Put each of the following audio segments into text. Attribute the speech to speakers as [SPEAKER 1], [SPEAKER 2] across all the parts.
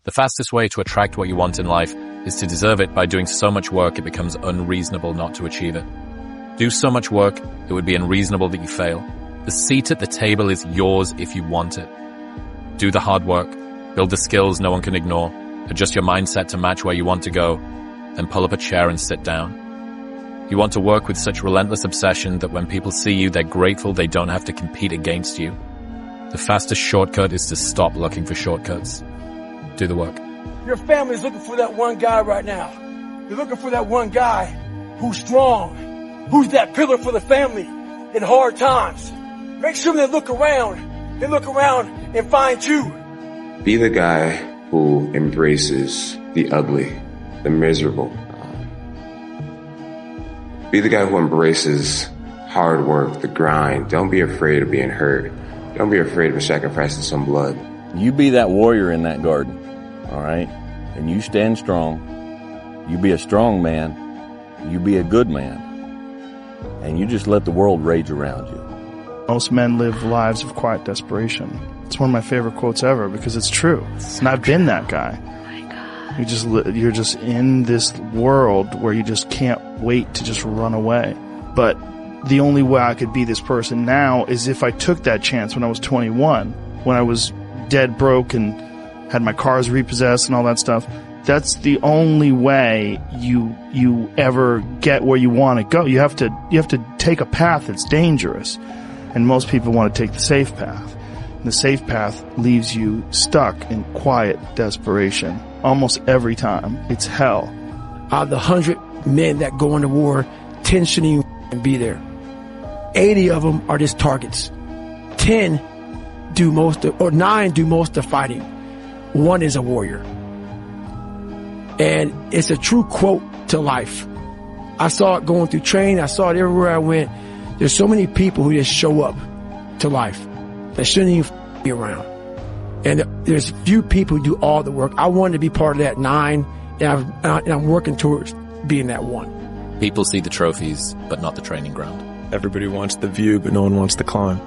[SPEAKER 1] The fastest way to attract what you want in life is to deserve it by doing so much work it becomes unreasonable not to achieve it. Do so much work, it would be unreasonable that you fail. The seat at the table is yours if you want it. Do the hard work, build the skills no one can ignore, adjust your mindset to match where you want to go, then pull up a chair and sit down. You want to work with such relentless obsession that when people see you, they're grateful they don't have to compete against you. The fastest shortcut is to stop looking for shortcuts. Do the work.
[SPEAKER 2] Your family's looking for that one guy right now. They're looking for that one guy who's strong, who's that pillar for the family in hard times. Make sure they look around and find you.
[SPEAKER 3] Be the guy who embraces the ugly, the miserable. Be the guy who embraces hard work, the grind. Don't be afraid of being hurt. Don't be afraid of sacrificing some blood.
[SPEAKER 4] You be that warrior in that garden, all right? And you stand strong. You be a strong man. You be a good man. And you just let the world rage around you.
[SPEAKER 5] Most men live lives of quiet desperation. It's one of my favorite quotes ever because it's true. And I've been that guy. You're just in this world where you just can't wait to just run away. But the only way I could be this person now is if I took that chance when I was 21, when I was dead broke and had my cars repossessed and all that stuff. That's the only way you ever get where you want to go. You have to take a path that's dangerous. And most people want to take the safe path. And the safe path leaves you stuck in quiet desperation. Almost every time. It's hell.
[SPEAKER 2] Out of the 100 men that go into war, 10 shouldn't even be there. 80 of them are just targets. 10 do most of, or 9 do most of fighting. 1 is a warrior. And it's a true quote to life. I saw it going through training. I saw it everywhere I went. There's so many people who just show up to life that shouldn't even be around. And there's few people who do all the work. I wanted to be part of that 9, and I'm working towards being that 1.
[SPEAKER 1] People see the trophies, but not the training ground.
[SPEAKER 6] Everybody wants the view, but no one wants the climb.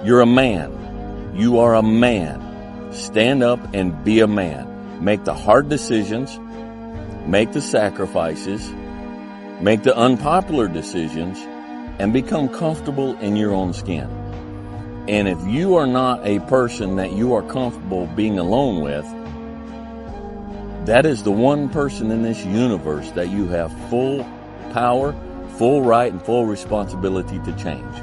[SPEAKER 4] You're a man. You are a man. Stand up and be a man. Make the hard decisions. Make the sacrifices. Make the unpopular decisions. And become comfortable in your own skin. And if you are not a person that you are comfortable being alone with, that is the one person in this universe that you have full power, full right, and full responsibility to change.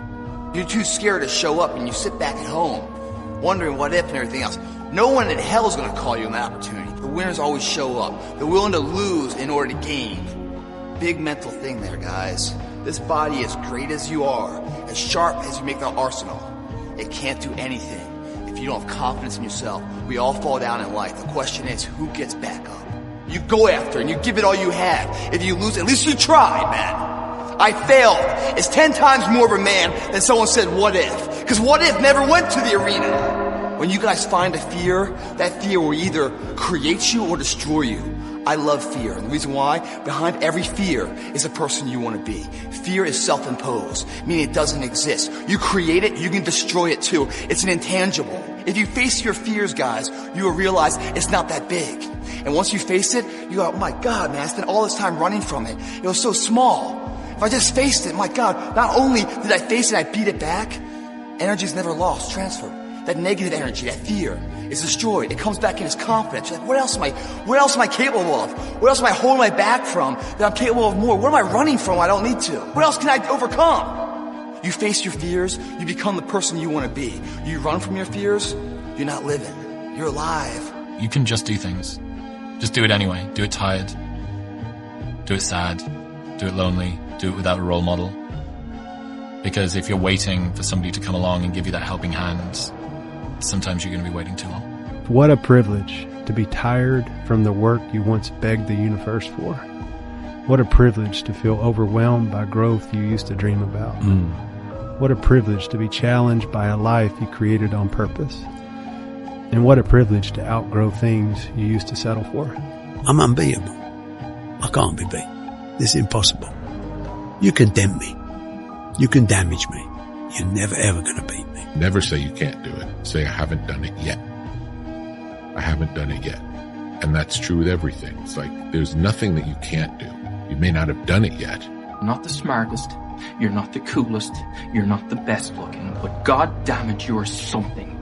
[SPEAKER 7] You're too scared to show up and you sit back at home, wondering what if and everything else. No one in hell is going to call you an opportunity. The winners always show up. They're willing to lose in order to gain. Big mental thing there, guys. This body, as great as you are, as sharp as you make the arsenal, it can't do anything if you don't have confidence in yourself. We all fall down in life. The question is, who gets back up? You go after and you give it all you have. If you lose, at least you tried, man. I failed. It's 10 times more of a man than someone said, what if? Because what if never went to the arena. When you guys find a fear, that fear will either create you or destroy you. I love fear. And the reason why, behind every fear is a person you want to be. Fear is self-imposed, meaning it doesn't exist. You create it, you can destroy it too. It's an intangible. If you face your fears, guys, you will realize it's not that big. And once you face it, you go, oh my God, man, I spent all this time running from it. It was so small. If I just faced it, my God, not only did I face it, I beat it back, energy's never lost, transferred. That negative energy, that fear, is destroyed. It comes back in as confidence. You're like, what else am I capable of? What else am I holding my back from that I'm capable of more? What am I running from I don't need to? What else can I overcome? You face your fears, you become the person you want to be. You run from your fears, you're not living. You're alive.
[SPEAKER 1] You can just do things. Just do it anyway. Do it tired. Do it sad. Do it lonely. Do it without a role model. Because if you're waiting for somebody to come along and give you that helping hand, sometimes you're going to be waiting too long.
[SPEAKER 8] What a privilege to be tired from the work you once begged the universe for. What a privilege to feel overwhelmed by growth you used to dream about. What a privilege to be challenged by a life you created on purpose. And what a privilege to outgrow things you used to settle for.
[SPEAKER 9] I'm unbeatable. I can't be beat. It's impossible. You can dent me. You can damage me. You're never ever going to beat me.
[SPEAKER 10] Never say you can't do it. Say, I haven't done it yet. I haven't done it yet. And that's true with everything. It's like there's nothing that you can't do. You may not have done it yet.
[SPEAKER 11] Not the smartest, you're not the coolest, you're not the best looking, but God damn it, you're something.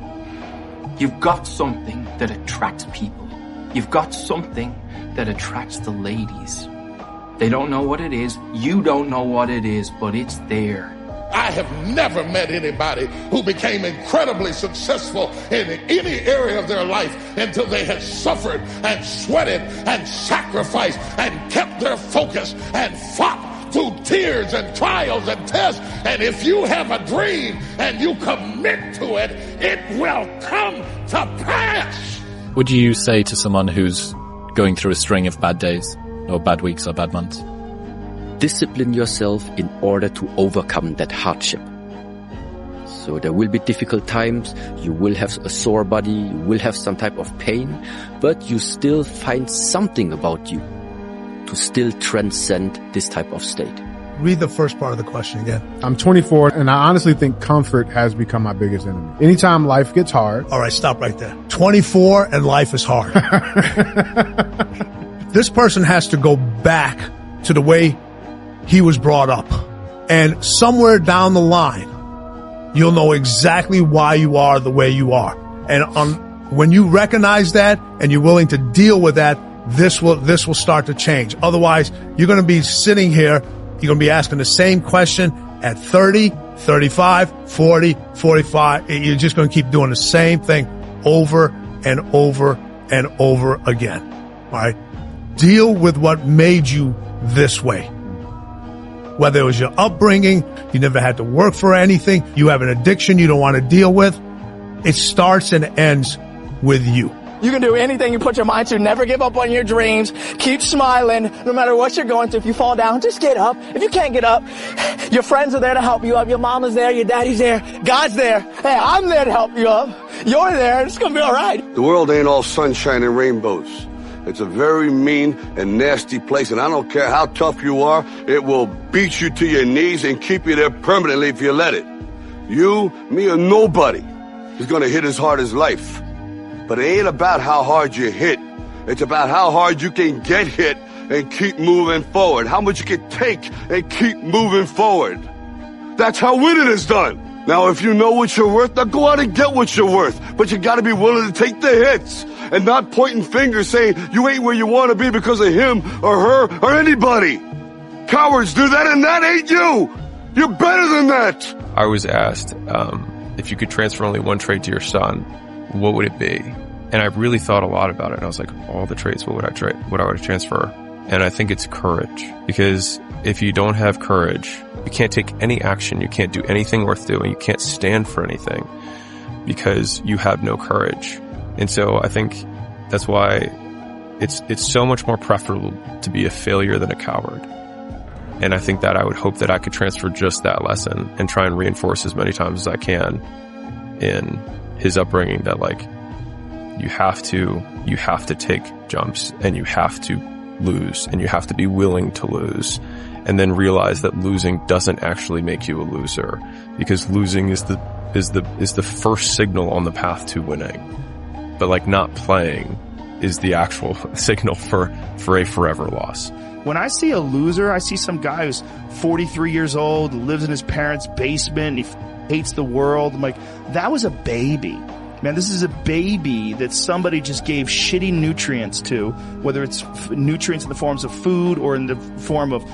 [SPEAKER 11] You've got something that attracts people. You've got something that attracts the ladies. They don't know what it is, you don't know what it is, but it's there.
[SPEAKER 12] I have never met anybody who became incredibly successful in any area of their life until they had suffered and sweated and sacrificed and kept their focus and fought through tears and trials and tests. And if you have a dream and you commit to it, it will come to pass.
[SPEAKER 1] Would you say to someone who's going through a string of bad days or bad weeks or bad months?
[SPEAKER 13] Discipline yourself in order to overcome that hardship. So there will be difficult times, you will have a sore body, you will have some type of pain, but you still find something about you to still transcend this type of state.
[SPEAKER 14] Read the first part of the question again.
[SPEAKER 15] I'm 24, and I honestly think comfort has become my biggest enemy. Anytime life gets hard.
[SPEAKER 14] All right, stop right there. 24 and life is hard. This person has to go back to the way he was brought up. And somewhere down the line, you'll know exactly why you are the way you are. And when you recognize that and you're willing to deal with that, this will start to change. Otherwise, you're going to be sitting here, you're going to be asking the same question at 30, 35, 40, 45. You're just going to keep doing the same thing over and over and over again. All right? Deal with what made you this way. Whether it was your upbringing, you never had to work for anything, you have an addiction you don't want to deal with, it starts and ends with you.
[SPEAKER 16] You can do anything you put your mind to. Never give up on your dreams. Keep smiling no matter what you're going through. If you fall down, just get up. If you can't get up, your friends are there to help you up. Your mama's there. Your daddy's there. God's there. Hey, I'm there to help you up. You're there. It's going to be all right.
[SPEAKER 17] The world ain't all sunshine and rainbows. It's a very mean and nasty place, and I don't care how tough you are, it will beat you to your knees and keep you there permanently if you let it. You, me, or nobody is going to hit as hard as life. But it ain't about how hard you hit. It's about how hard you can get hit and keep moving forward. How much you can take and keep moving forward. That's how winning is done. Now, if you know what you're worth, now go out and get what you're worth. But you got to be willing to take the hits and not pointing fingers saying you ain't where you want to be because of him or her or anybody. Cowards do that, and that ain't you. You're better than that.
[SPEAKER 6] I was asked if you could transfer only one trait to your son, what would it be? And I really thought a lot about it. And I was like, all the traits, what would I transfer? And I think it's courage. Because if you don't have courage, you can't take any action. You can't do anything worth doing. You can't stand for anything because you have no courage. And so I think that's why it's so much more preferable to be a failure than a coward. And I think that I would hope that I could transfer just that lesson and try and reinforce as many times as I can in his upbringing that, like, you have to take jumps and you have to lose and you have to be willing to lose, and then realize that losing doesn't actually make you a loser, because losing is the first signal on the path to winning. But like not playing is the actual signal for a forever loss.
[SPEAKER 5] When I see a loser, I see some guy who's 43 years old, lives in his parents' basement, and he hates the world. I'm like, that was a baby. Man, this is a baby that somebody just gave shitty nutrients to, whether it's nutrients in the forms of food or in the form of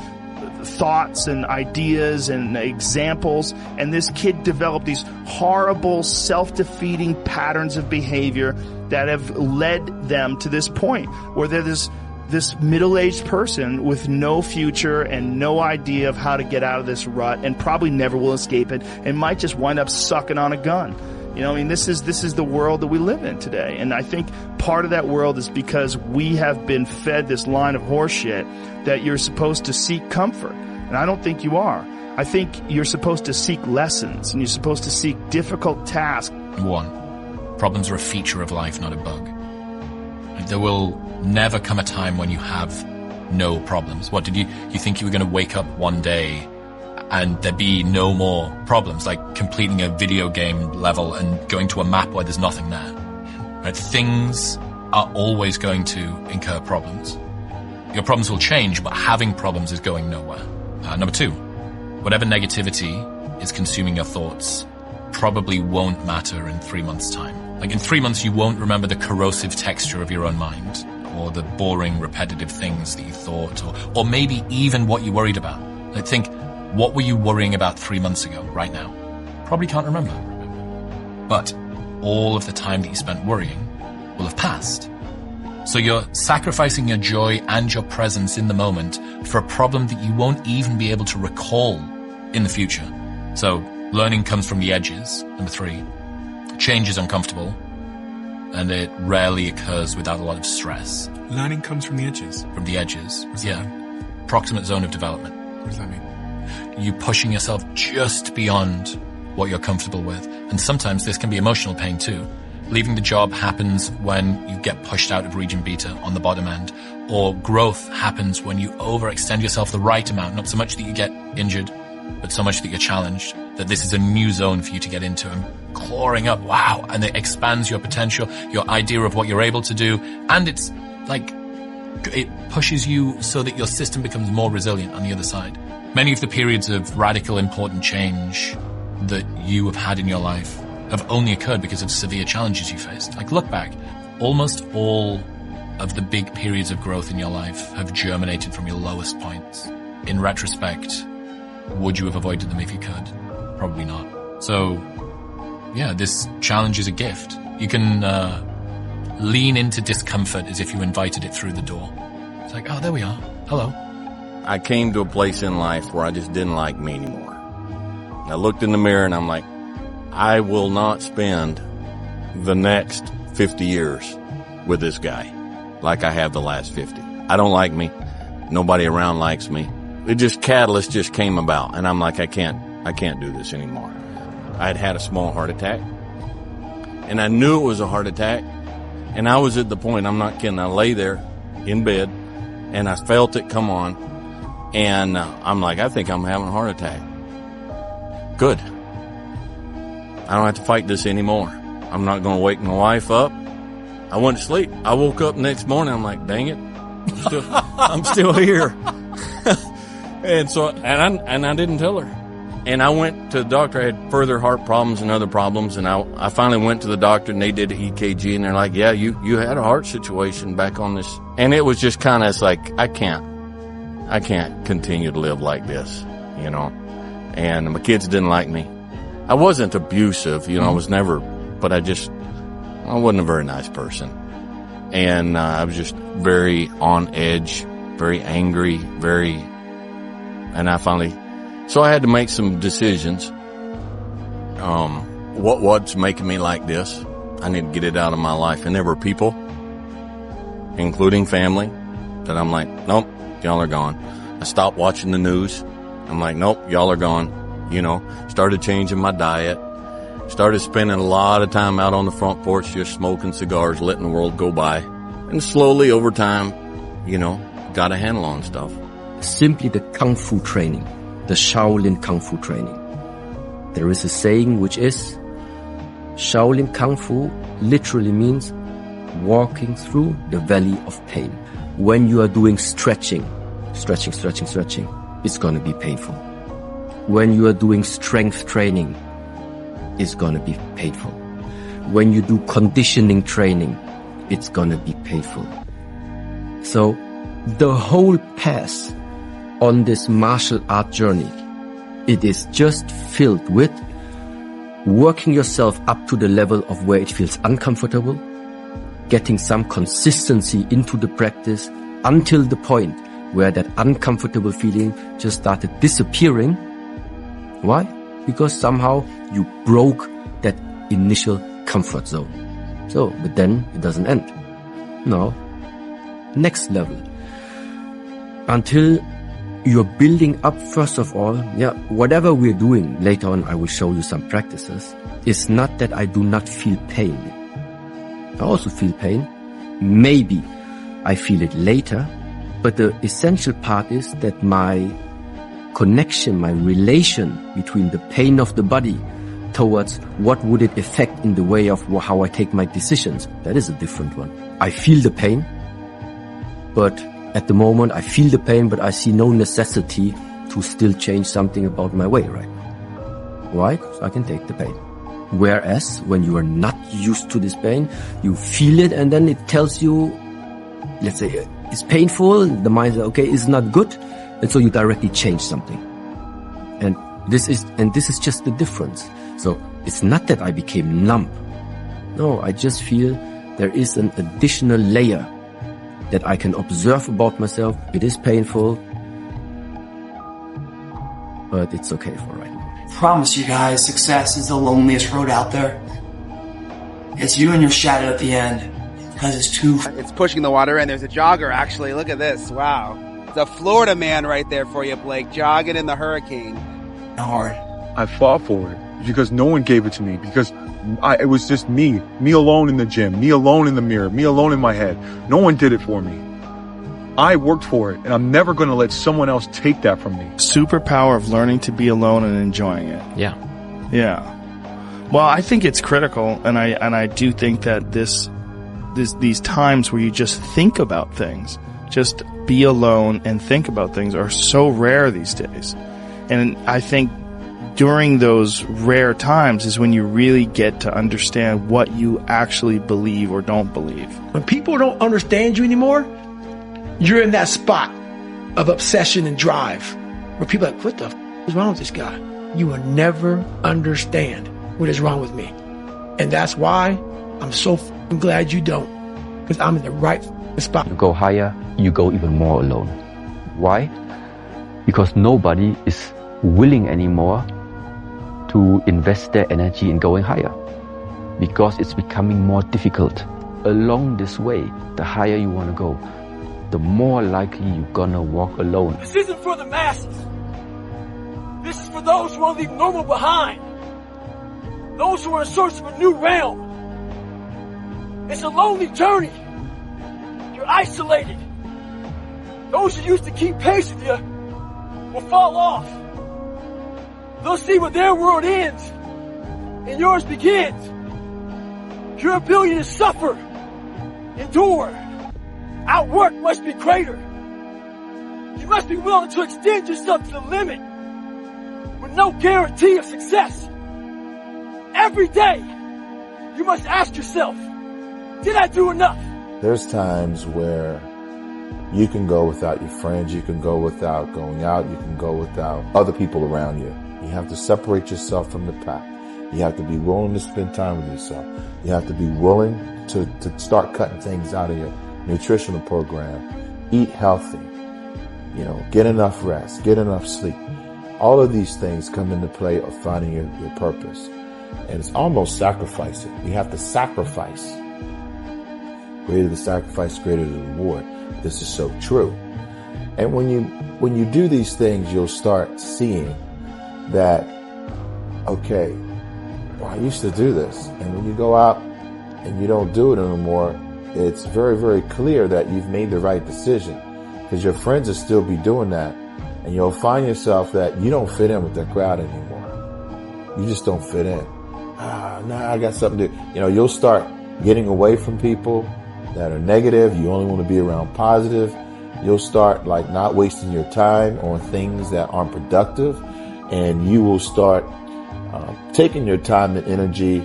[SPEAKER 5] thoughts and ideas and examples. And this kid developed these horrible, self-defeating patterns of behavior that have led them to this point where they're this middle-aged person with no future and no idea of how to get out of this rut, and probably never will escape it, and might just wind up sucking on a gun. You know, I mean, this is the world that we live in today. And I think part of that world is because we have been fed this line of horseshit that you're supposed to seek comfort. And I don't think you are. I think you're supposed to seek lessons, and you're supposed to seek difficult tasks.
[SPEAKER 1] 1, problems are a feature of life, not a bug. There will never come a time when you have no problems. What, did you think you were going to wake up one day and there be no more problems, like completing a video game level and going to a map where there's nothing there? Right? Things are always going to incur problems. Your problems will change, but having problems is going nowhere. Number 2, whatever negativity is consuming your thoughts probably won't matter in 3 months' time. Like in 3 months, you won't remember the corrosive texture of your own mind, or the boring, repetitive things that you thought, or maybe even what you worried about. Like think, what were you worrying about 3 months ago, right now? Probably can't remember. But all of the time that you spent worrying will have passed. So you're sacrificing your joy and your presence in the moment for a problem that you won't even be able to recall in the future. So learning comes from the edges. Number 3, change is uncomfortable, and it rarely occurs without a lot of stress.
[SPEAKER 18] Learning comes from the edges?
[SPEAKER 1] From the edges, yeah. Proximate zone of development.
[SPEAKER 18] What does that mean?
[SPEAKER 1] You pushing yourself just beyond what you're comfortable with. And sometimes this can be emotional pain too. Leaving the job happens when you get pushed out of region beta on the bottom end, or growth happens when you overextend yourself the right amount, not so much that you get injured, but so much that you're challenged, that this is a new zone for you to get into and clawing up, wow, and it expands your potential, your idea of what you're able to do, and it's like, it pushes you so that your system becomes more resilient on the other side. Many of the periods of radical important change that you have had in your life have only occurred because of severe challenges you faced. Like look back, almost all of the big periods of growth in your life have germinated from your lowest points. In retrospect, would you have avoided them if you could? Probably not. So, yeah, this challenge is a gift. You can lean into discomfort as if you invited it through the door. It's like, oh, there we are. Hello.
[SPEAKER 4] I came to a place in life where I just didn't like me anymore. I looked in the mirror and I'm like, I will not spend the next 50 years with this guy like I have the last 50. I don't like me. Nobody around likes me. It just, catalyst just came about and I'm like, I can't do this anymore. I had had a small heart attack and I knew it was a heart attack, and I was at the point, I'm not kidding, I lay there in bed and I felt it come on, and I'm like, I think I'm having a heart attack. Good. I don't have to fight this anymore. I'm not going to wake my wife up. I went to sleep. I woke up next morning. I'm like, dang it. I'm still here. And so, and I didn't tell her. And I went to the doctor. I had further heart problems and other problems. And I finally went to the doctor and they did an EKG and they're like, yeah, you had a heart situation back on this. And it was just kind of, it's like, I can't continue to live like this, you know. And my kids didn't like me. I wasn't abusive, you know, I was never, but I wasn't a very nice person. And I was just very on edge, very angry, and I finally, so I had to make some decisions. What's making me like this? I need to get it out of my life. And there were people, including family, that I'm like, nope, y'all are gone. I stopped watching the news. I'm like, nope, y'all are gone. You know, started changing my diet, started spending a lot of time out on the front porch just smoking cigars, letting the world go by. And slowly over time, you know, got a handle on stuff.
[SPEAKER 13] Simply the Kung Fu training, the Shaolin Kung Fu training. There is a saying which is, Shaolin Kung Fu literally means walking through the valley of pain. When you are doing stretching, it's going to be painful. When you are doing strength training, it's going to be painful. When you do conditioning training, it's going to be painful. So the whole path on this martial art journey, it is just filled with working yourself up to the level of where it feels uncomfortable, getting some consistency into the practice until the point where that uncomfortable feeling just started disappearing. Why? Because somehow you broke that initial comfort zone. So, but then it doesn't end. No. Next level. Until you're building up, first of all, whatever we're doing, later on I will show you some practices, it's not that I do not feel pain. I also feel pain. Maybe I feel it later, but the essential part is that my connection, my relation between the pain of the body towards what would it affect in the way of how I take my decisions, that is a different one. I feel the pain, but at the moment I feel the pain, but I see no necessity to still change something about my way right now. Right? So I can take the pain. Whereas when you are not used to this pain, you feel it and then it tells you, let's say it's painful, the mind says, okay, it's not good. And so you directly change something. And this is just the difference. So it's not that I became numb. No, I just feel there is an additional layer that I can observe about myself. It is painful, but it's okay for right now.
[SPEAKER 16] Promise you guys, success is the loneliest road out there. It's you and your shadow at the end, because it's too...
[SPEAKER 18] It's pushing the water in. There's a jogger, actually. Look at this. Wow. It's a Florida man right there for you, Blake, jogging in the hurricane.
[SPEAKER 16] Hard.
[SPEAKER 19] I fought for it because no one gave it to me, because it was just me alone in the gym, me alone in the mirror, me alone in my head. No one did it for me. I worked for it, and I'm never going to let someone else take that from me.
[SPEAKER 5] Superpower of learning to be alone and enjoying it.
[SPEAKER 13] Yeah.
[SPEAKER 5] Yeah. Well, I think it's critical, and I do think that these times where you just think about things, just be alone and think about things, are so rare these days. And I think during those rare times is when you really get to understand what you actually believe or don't believe.
[SPEAKER 2] When people don't understand you anymore, you're in that spot of obsession and drive where people are like, what the f is wrong with this guy? You will never understand what is wrong with me. And that's why I'm so glad you don't, because I'm in the right spot.
[SPEAKER 13] You go higher, you go even more alone. Why? Because nobody is willing anymore to invest their energy in going higher, because it's becoming more difficult. Along this way, the higher you want to go, the more likely you're gonna walk alone.
[SPEAKER 16] This isn't for the masses. This is for those who want to leave normal behind. Those who are in search of a new realm. It's a lonely journey. You're isolated. Those who used to keep pace with you will fall off. They'll see where their world ends and yours begins. Your ability to suffer, endure, outwork must be greater. You must be willing to extend yourself to the limit with no guarantee of success. Every day, you must ask yourself, did I do enough?
[SPEAKER 20] There's times where you can go without your friends, you can go without going out, you can go without other people around you. You have to separate yourself from the pack. You have to be willing to spend time with yourself. You have to be willing to start cutting things out of your nutritional program. Eat healthy. Get enough rest, get enough sleep. All of these things come into play of finding your purpose. And it's almost sacrificing. You have to sacrifice. Greater the sacrifice, greater the reward. This is so true. And when you do these things, you'll start seeing that, okay, well, I used to do this. And when you go out and you don't do it anymore, it's very, very clear that you've made the right decision, because your friends will still be doing that. And you'll find yourself that you don't fit in with that crowd anymore. You just don't fit in. I got something to, you'll start getting away from people that are negative. You only want to be around positive. You'll start not wasting your time on things that aren't productive. And you will start taking your time and energy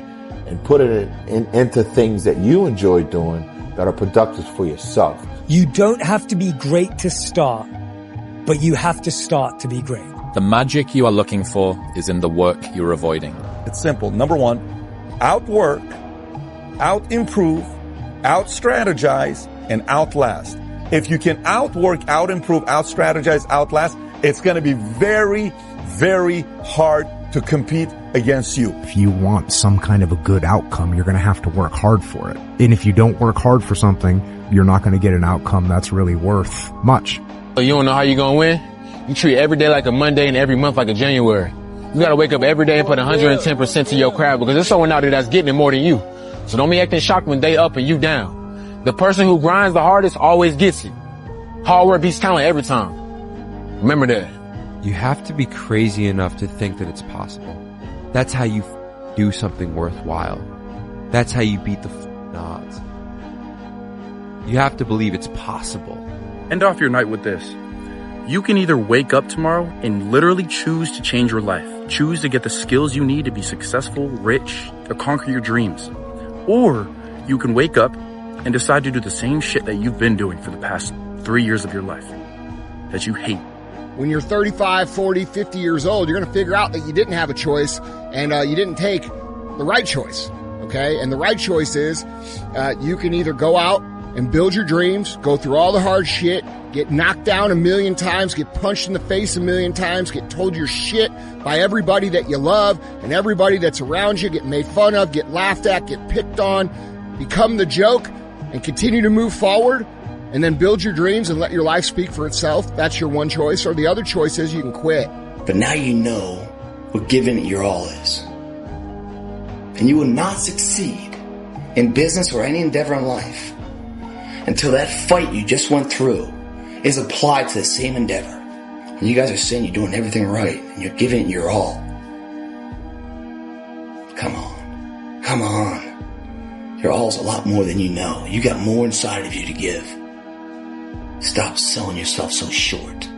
[SPEAKER 20] and putting it into things that you enjoy doing that are productive for yourself.
[SPEAKER 21] You don't have to be great to start, but you have to start to be great.
[SPEAKER 1] The magic you are looking for is in the work you're avoiding.
[SPEAKER 22] It's simple. Number one, outwork, out-improve, out-strategize, and outlast. If you can outwork, out-improve, out-strategize, outlast, it's going to be very, very hard to compete against you.
[SPEAKER 23] If you want some kind of a good outcome, you're going to have to work hard for it. And if you don't work hard for something, you're not going to get an outcome that's really worth much.
[SPEAKER 24] So you don't know how you're going to win? You treat every day like a Monday and every month like a January. You got to wake up every day and put 110% to your craft, because there's someone out there that's getting it more than you. So don't be acting shocked when they up and you down. The person who grinds the hardest always gets it. Hard work beats talent every time. Remember that.
[SPEAKER 6] You have to be crazy enough to think that it's possible. That's how you do something worthwhile. That's how you beat the odds.
[SPEAKER 3] You have to believe it's possible.
[SPEAKER 7] End off your night with this. You can either wake up tomorrow and literally choose to change your life. Choose to get the skills you need to be successful, rich, or conquer your dreams. Or you can wake up and decide to do the same shit that you've been doing for the past 3 years of your life that you hate.
[SPEAKER 8] When you're 35, 40, 50 years old, you're going to figure out that you didn't have a choice and you didn't take the right choice. Okay? And the right choice is you can either go out and build your dreams, go through all the hard shit, get knocked down 1,000,000 times, get punched in the face 1,000,000 times, get told you're shit by everybody that you love and everybody that's around you, get made fun of, get laughed at, get picked on, become the joke, and continue to move forward, and then build your dreams and let your life speak for itself. That's your one choice. Or the other choice is you can quit.
[SPEAKER 9] But now you know what giving it your all is. And you will not succeed in business or any endeavor in life until that fight you just went through is applied to the same endeavor. When you guys are saying you're doing everything right and you're giving it your all. Come on. Come on. Your all is a lot more than you know. You got more inside of you to give. Stop selling yourself so short.